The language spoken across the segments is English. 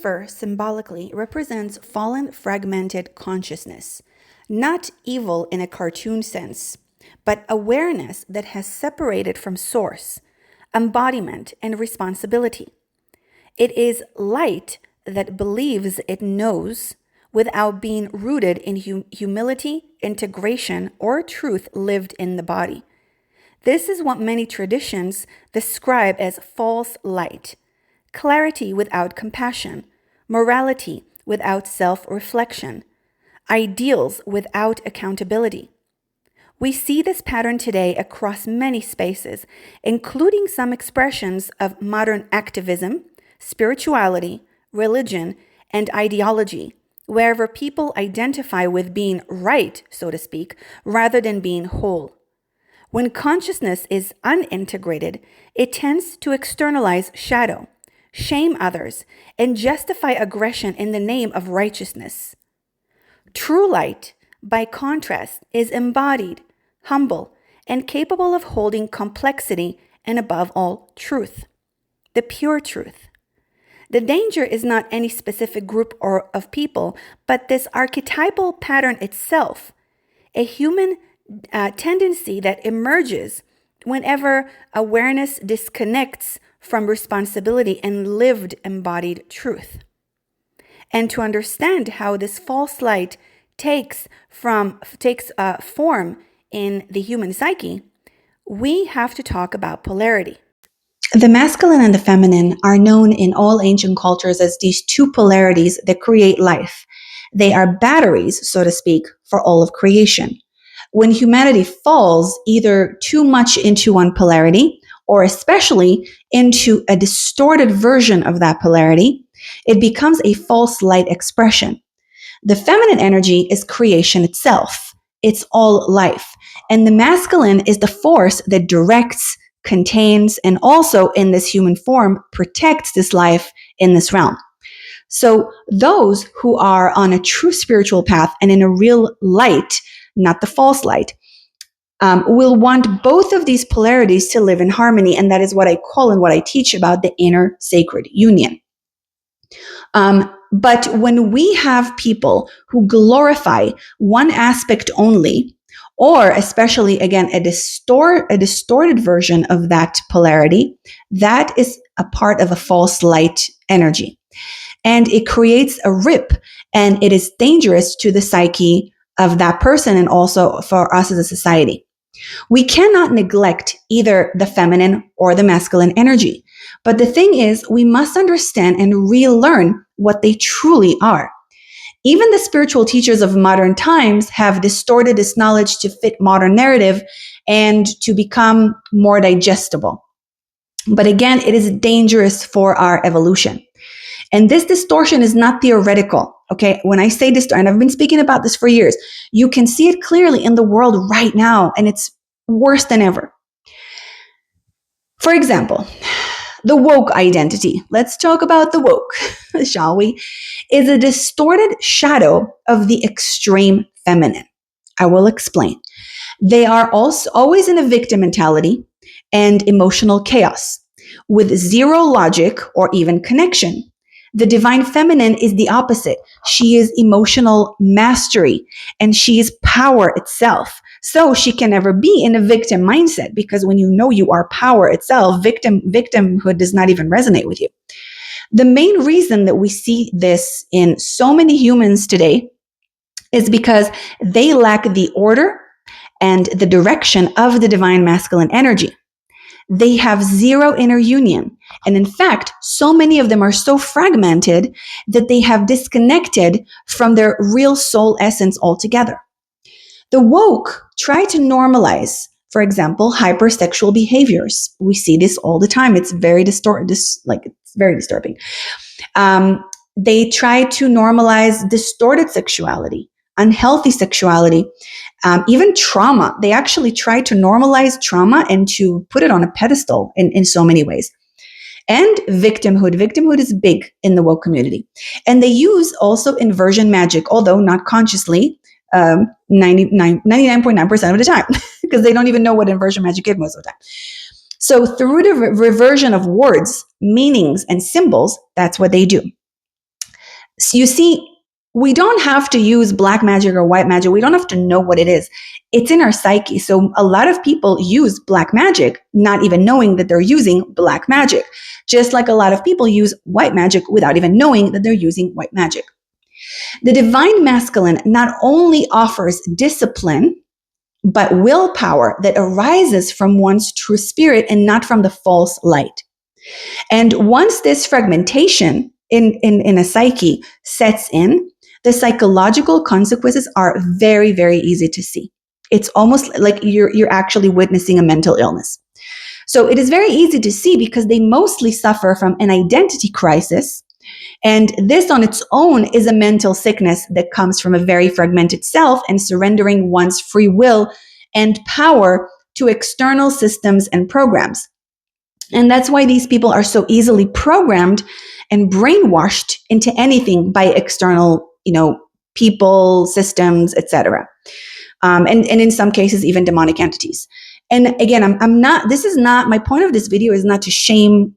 Lucifer symbolically represents fallen, fragmented consciousness, not evil in a cartoon sense, but awareness that has separated from source, embodiment, and responsibility. It is light that believes it knows without being rooted in humility, integration, or truth lived in the body. This is what many traditions describe as false light, clarity without compassion, morality without self-reflection, ideals without accountability. We see this pattern today across many spaces, including some expressions of modern activism, spirituality, religion, and ideology, wherever people identify with being right, so to speak, rather than being whole. When consciousness is unintegrated, it tends to externalize shadow, shame others, and justify aggression in the name of righteousness. True light, by contrast, is embodied, humble, and capable of holding complexity and, above all, truth, the pure truth. The danger is not any specific group or of people, but this archetypal pattern itself, a human tendency that emerges whenever awareness disconnects from responsibility and lived embodied truth. And to understand how this false light takes form in the human psyche, we have to talk about polarity. The masculine and the feminine are known in all ancient cultures as these two polarities that create life. They are batteries, so to speak, for all of creation. When humanity falls either too much into one polarity, or especially into a distorted version of that polarity, it becomes a false light expression. The feminine energy is creation itself. It's all life. And the masculine is the force that directs, contains, and also in this human form protects this life in this realm. So those who are on a true spiritual path and in a real light, not the false light, will want both of these polarities to live in harmony. And that is what I call and what I teach about the inner sacred union. But when we have people who glorify one aspect only, or especially, again, a distorted version of that polarity, that is a part of a false light energy. And it creates a rip, and it is dangerous to the psyche of that person and also for us as a society. We cannot neglect either the feminine or the masculine energy. But the thing is, we must understand and relearn what they truly are. Even the spiritual teachers of modern times have distorted this knowledge to fit modern narrative and to become more digestible. But again, it is dangerous for our evolution. And this distortion is not theoretical, okay? When I say this, and I've been speaking about this for years, you can see it clearly in the world right now, and it's worse than ever. For example, the woke identity, let's talk about the woke, shall we, is a distorted shadow of the extreme feminine. I will explain. They are also always in a victim mentality and emotional chaos with zero logic or even connection. The divine feminine is the opposite. She is emotional mastery and she is power itself. So she can never be in a victim mindset, because when you know you are power itself, victimhood does not even resonate with you. The main reason that we see this in so many humans today is because they lack the order and the direction of the divine masculine energy. They have zero inner union. And in fact, so many of them are so fragmented that they have disconnected from their real soul essence altogether. The woke try to normalize, for example, hypersexual behaviors. We see this all the time. It's very distorted. It's very disturbing. They try to normalize distorted sexuality, unhealthy sexuality, even trauma. They actually try to normalize trauma and to put it on a pedestal in so many ways. And victimhood. Victimhood is big in the woke community. And they use also inversion magic, although not consciously, 99.9% of the time, because they don't even know what inversion magic is most of the time. So through the reversion of words, meanings, and symbols, that's what they do. So you see, we don't have to use black magic or white magic. We don't have to know what it is. It's in our psyche. So a lot of people use black magic, not even knowing that they're using black magic. Just like a lot of people use white magic without even knowing that they're using white magic. The divine masculine not only offers discipline, but willpower that arises from one's true spirit and not from the false light. And once this fragmentation in a psyche sets in, the psychological consequences are very, very easy to see. It's almost like you're actually witnessing a mental illness. So it is very easy to see because they mostly suffer from an identity crisis. And this on its own is a mental sickness that comes from a very fragmented self and surrendering one's free will and power to external systems and programs. And that's why these people are so easily programmed and brainwashed into anything by external, people, systems, etc. And in some cases, even demonic entities. And again, I'm not, this is not, my point of this video is not to shame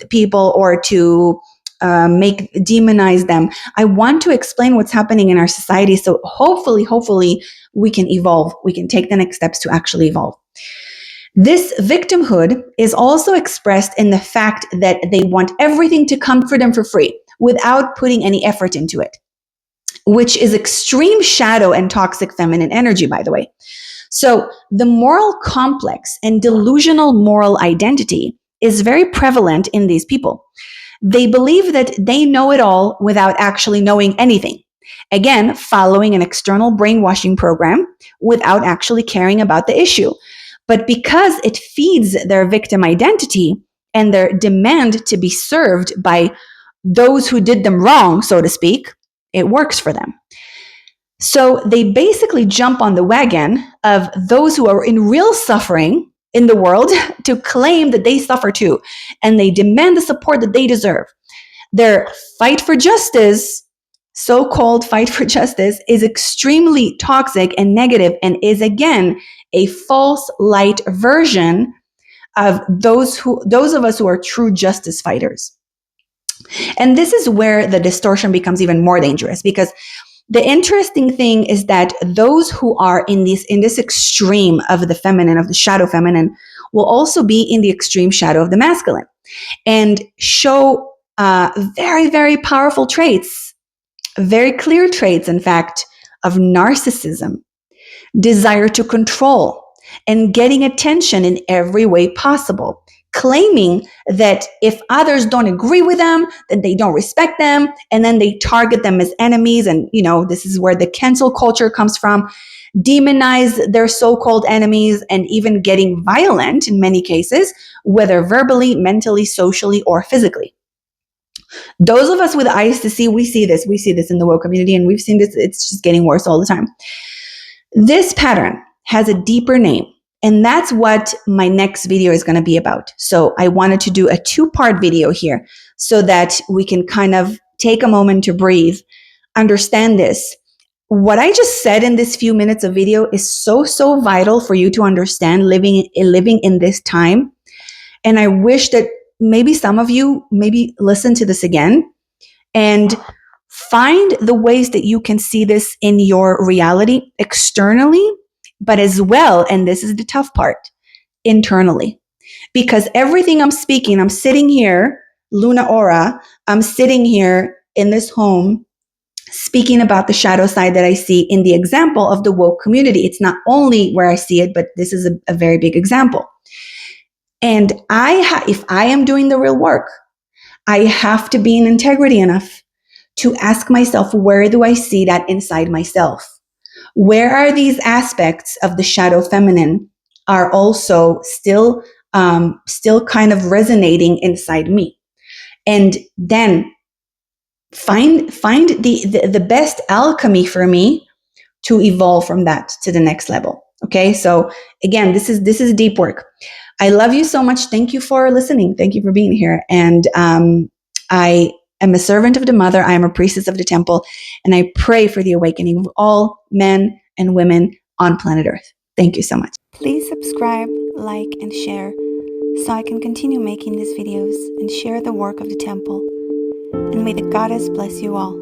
people or to demonize them. I want to explain what's happening in our society. So hopefully we can evolve. We can take the next steps to actually evolve. This victimhood is also expressed in the fact that they want everything to come for them for free without putting any effort into it, which is extreme shadow and toxic feminine energy, by the way. So the moral complex and delusional moral identity is very prevalent in these people. They believe that they know it all without actually knowing anything. Again, following an external brainwashing program without actually caring about the issue. But because it feeds their victim identity and their demand to be served by those who did them wrong, so to speak, it works for them. So they basically jump on the wagon of those who are in real suffering in the world to claim that they suffer too, and they demand the support that they deserve. Their fight for justice, so-called fight for justice, is extremely toxic and negative and is again a false light version of those of us who are true justice fighters. And this is where the distortion becomes even more dangerous, because the interesting thing is that those who are in this extreme of the feminine, of the shadow feminine, will also be in the extreme shadow of the masculine and show very, very powerful traits, very clear traits, in fact, of narcissism, desire to control, and getting attention in every way possible, claiming that if others don't agree with them, then they don't respect them, and then they target them as enemies. And, this is where the cancel culture comes from, demonize their so-called enemies, and even getting violent in many cases, whether verbally, mentally, socially, or physically. Those of us with eyes to see, we see this in the woke community, and we've seen this. It's just getting worse all the time. This pattern has a deeper name, and that's what my next video is going to be about. So I wanted to do a 2-part video here so that we can kind of take a moment to breathe, understand this. What I just said in this few minutes of video is so vital for you to understand living in this time. And I wish that maybe some of you listen to this again and find the ways that you can see this in your reality externally, but as well, and this is the tough part, internally. Because everything I'm speaking, I'm sitting here, Luna Aura, I'm sitting here in this home speaking about the shadow side that I see in the example of the woke community. It's not only where I see it, but this is a very big example. And if I am doing the real work, I have to be in integrity enough to ask myself, where do I see that inside myself? Where are these aspects of the shadow feminine are also still kind of resonating inside me? And then find the best alchemy for me to evolve from that to the next level. Okay, so again, this is deep work. I love you so much. Thank you for listening. Thank you for being here. And I am a servant of the Mother. I am a priestess of the temple, and I pray for the awakening of all men and women on planet Earth. Thank you so much. Please subscribe, like, and share so I can continue making these videos and share the work of the temple. And may the goddess bless you all.